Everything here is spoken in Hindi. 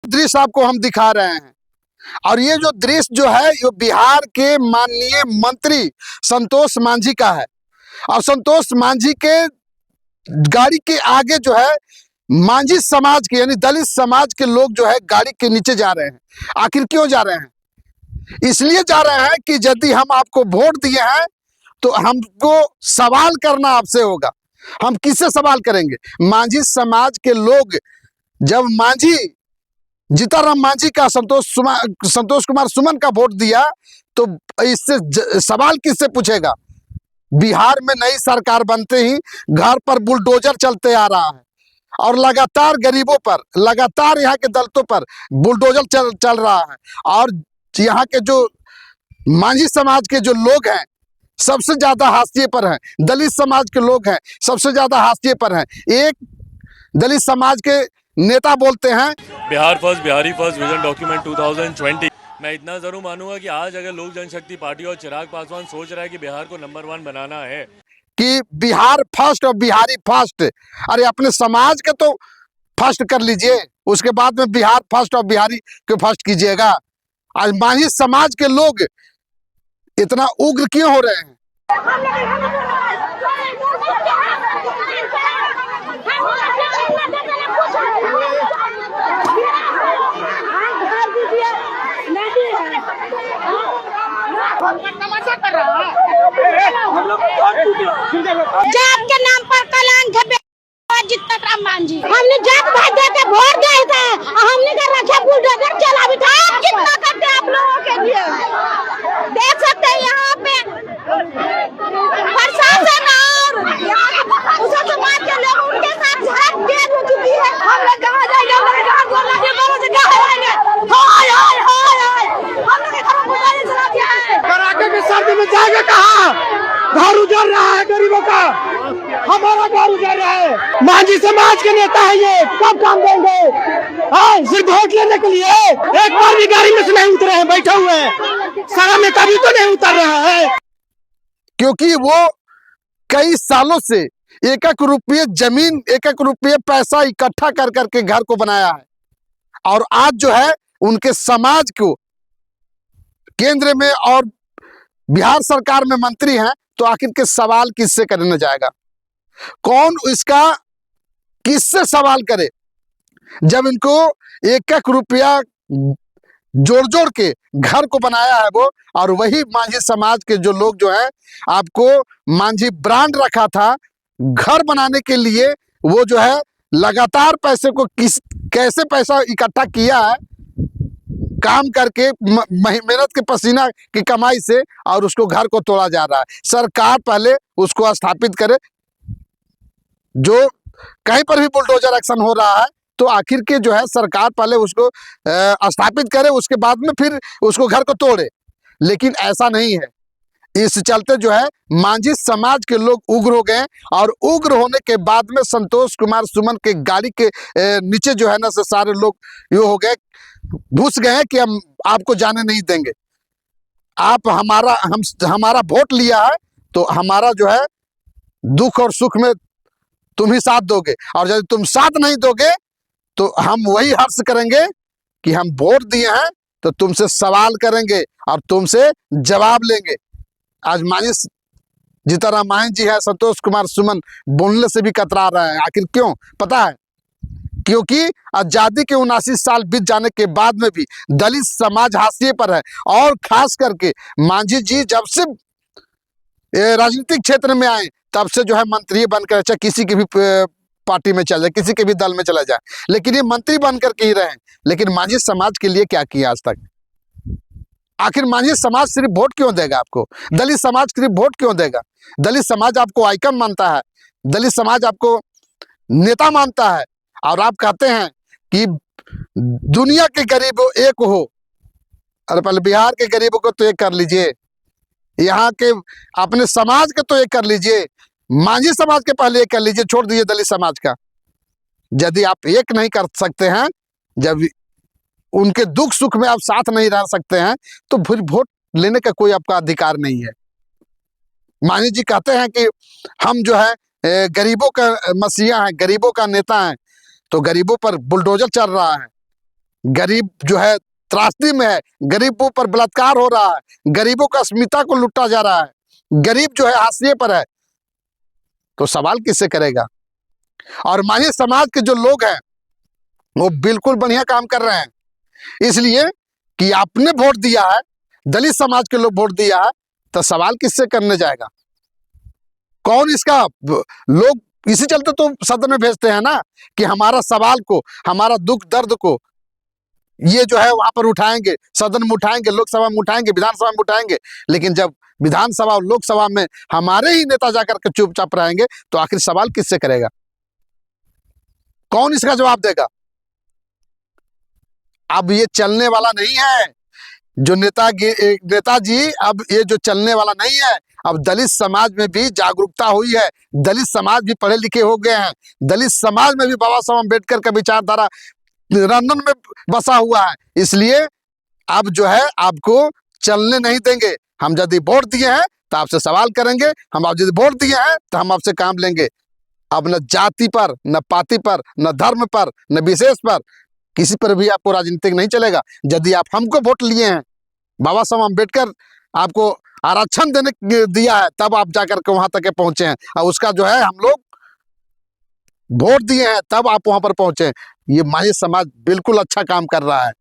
दृश्य आपको हम दिखा रहे हैं। और ये जो दृश्य जो है ये बिहार के माननीय मंत्री संतोष मांझी का है। और संतोष मांझी के गाड़ी के आगे जो है मांझी समाज के यानी दलित समाज के लोग जो है गाड़ी के नीचे जा रहे हैं। आखिर क्यों जा रहे हैं? इसलिए जा रहे हैं कि यदि हम आपको वोट दिए हैं तो हमको सवाल करना आपसे होगा। हम किससे सवाल करेंगे? मांझी समाज के लोग जब मांझी जीताराम मांझी का संतोष कुमार सुमन का वोट दिया तो इससे सवाल किससे पूछेगा? बिहार में नई सरकार बनते ही घर पर बुलडोजर चलते आ रहा है और लगातार गरीबों पर, लगातार यहाँ के दलितों पर बुलडोजर चल रहा है। और यहाँ के जो मांझी समाज के जो लोग हैं सबसे ज्यादा हाशिए पर हैं, दलित समाज के लोग हैं सबसे ज्यादा हाशिए पर हैं। एक दलित समाज के नेता बोलते हैं Bihar first, Bihari first vision document 2020। मैं इतना जरूर मानूंगा कि आज अगर लोक जनशक्ति पार्टी और चिराग पासवान सोच रहा है कि बिहार को नंबर 1 बनाना है कि बिहार फर्स्ट और बिहारी फर्स्ट, अरे अपने समाज के तो फर्स्ट कर लीजिए, उसके बाद में बिहार फर्स्ट और बिहारी के फर्स्ट कीजिएगा। आज मांझी समाज के लोग इतना उग्र क्यों हो रहे हैं? जात के नाम पर कलंक है जीताराम मांझी। हमने जात भाई दे के वोट दिए थे, हमने का रखे बुलडोजर चला भी था। कितना करते आप लोगों के लिए देख सकते हैं यहाँ पे प्रशासन और उस समाज के लोग उनके साथ झड़प तेज हो चुकी है। हम लोग कहाँ जाएंगे? हमारे घर को लगे कहाँ से कहाँ जाएंगे? हाय हाय हाय हाय हम लोग के घर को बुलडोजर चला दिया है। कराके के सर्दी में जाएगा कहाँ? घर उजड़ रहा है गरीबों का, हमारा घर उजड़ रहा है। मांझी समाज के नेता है ये, कब काम देंगे? हाँ, सिर्फ वोट लेने के लिए एक बार भी गाड़ी में से नहीं उतरे हैं, बैठे हुए हैं। सरा में कभी तो नहीं उतर रहा है, क्योंकि वो कई सालों से एक एक रुपये जमीन, एक एक रुपये पैसा इकट्ठा कर करके घर को बनाया है। और आज जो है उनके समाज को केंद्र में और बिहार सरकार में मंत्री हैं, तो आखिर के सवाल किससे करने जाएगा? कौन इसका किससे सवाल करे जब इनको एक एक रुपया जोड़ जोड़ के घर को बनाया है वो। और वही मांझी समाज के जो लोग जो है आपको मांझी ब्रांड रखा था घर बनाने के लिए, वो जो है लगातार पैसे को कैसे पैसा इकट्ठा किया है काम करके, मेहनत के पसीना की कमाई से, और उसको घर को तोड़ा जा रहा है। सरकार पहले उसको स्थापित करे। जो कहीं पर भी बुलडोजर एक्शन हो रहा है तो आखिर के जो है सरकार पहले उसको स्थापित करे, उसके बाद में फिर उसको घर को तोड़े। लेकिन ऐसा नहीं है। इस चलते जो है मांझी समाज के लोग उग्र हो गए, और उग्र होने के बाद में संतोष कुमार सुमन के गाड़ी के नीचे जो है ना से सारे लोग ये हो गए, घुस गए कि हम आपको जाने नहीं देंगे। आप हमारा वोट लिया है तो हमारा जो है दुख और सुख में तुम ही साथ दोगे, और यदि तुम साथ नहीं दोगे तो हम वही हर्ष करेंगे कि हम वोट दिए हैं तो तुमसे सवाल करेंगे और तुमसे जवाब लेंगे। आज मांझी जीताराम मांझी है, संतोष कुमार सुमन बोलने से भी कतरा रहे हैं। आखिर क्यों? पता है, क्योंकि आजादी के 79 साल बीत जाने के बाद में भी दलित समाज हाशिए पर है। और खास करके मांझी जी जब से राजनीतिक क्षेत्र में आए तब से जो है मंत्री बनकर, चाहे किसी की भी पार्टी में चले जाए, किसी के भी दल में चला जाए, लेकिन ये मंत्री बनकर के ही रहे। लेकिन मांझी समाज के लिए क्या किया आज तक? आखिर मांझी समाज सिर्फ वोट क्यों देगा आपको? दलित समाज सिर्फ वोट क्यों देगा? दलित समाज आपको आइकन मानता है, दलित समाज आपको नेता मानता है, और आप कहते हैं कि दुनिया के गरीब एक हो। अरे पहले बिहार के गरीबों को तो एक कर लीजिए, यहाँ के अपने समाज के तो एक कर लीजिए, मांझी समाज के पहले एक कर लीजिए, छोड़ दीजिए दलित समाज का। यदि आप एक नहीं कर सकते हैं, जब उनके दुख सुख में आप साथ नहीं रह सकते हैं, तो फिर वोट लेने का कोई आपका अधिकार नहीं है। मांझी जी कहते हैं कि हम जो है गरीबों का मसीहा हैं, गरीबों का नेता हैं, तो गरीबों पर बुलडोजर चल रहा है। गरीब जो है त्रासदी में है, गरीबों पर बलात्कार हो रहा है, गरीबों का अस्मिता को लूटा जा रहा है, गरीब जो है हाशिए पर है, तो सवाल किससे करेगा? और माही समाज के जो लोग हैं वो बिल्कुल बढ़िया काम कर रहे हैं, इसलिए कि आपने वोट दिया है, दलित समाज के लोग वोट दिया है, तो सवाल किससे करने जाएगा? कौन इसका लोग इसी चलते तो सदन में भेजते हैं ना, कि हमारा सवाल को, हमारा दुख दर्द को ये जो है वहां पर उठाएंगे, सदन में उठाएंगे, लोकसभा में उठाएंगे, विधानसभा में उठाएंगे। लेकिन जब विधानसभा और लोकसभा में हमारे ही नेता जाकर के चुपचाप रहेंगे, तो आखिर सवाल किससे करेगा? कौन इसका जवाब देगा? अब ये चलने वाला नहीं है जो नेताजी, अब ये जो चलने वाला नहीं है। अब दलित समाज में भी जागरूकता हुई है, दलित समाज भी पढ़े लिखे हो गए हैं, दलित समाज में भी बाबा साहब अम्बेडकर का विचारधारा रंधन में बसा हुआ है। इसलिए अब जो है आपको चलने नहीं देंगे। हम यदि वोट दिए हैं तो आपसे सवाल करेंगे, हम आप यदि वोट दिए हैं तो हम आपसे काम लेंगे। अब न जाति पर, न पाति पर, न धर्म पर, न विशेष पर, किसी पर भी आपको राजनीतिक नहीं चलेगा। यदि आप हमको वोट लिए हैं, बाबा साहब अम्बेडकर आपको आरक्षण देने दिया है, तब आप जाकर के वहां तक पहुंचे हैं, और उसका जो है हम लोग वोट दिए हैं तब आप वहां पर पहुंचे। ये माही समाज बिल्कुल अच्छा काम कर रहा है।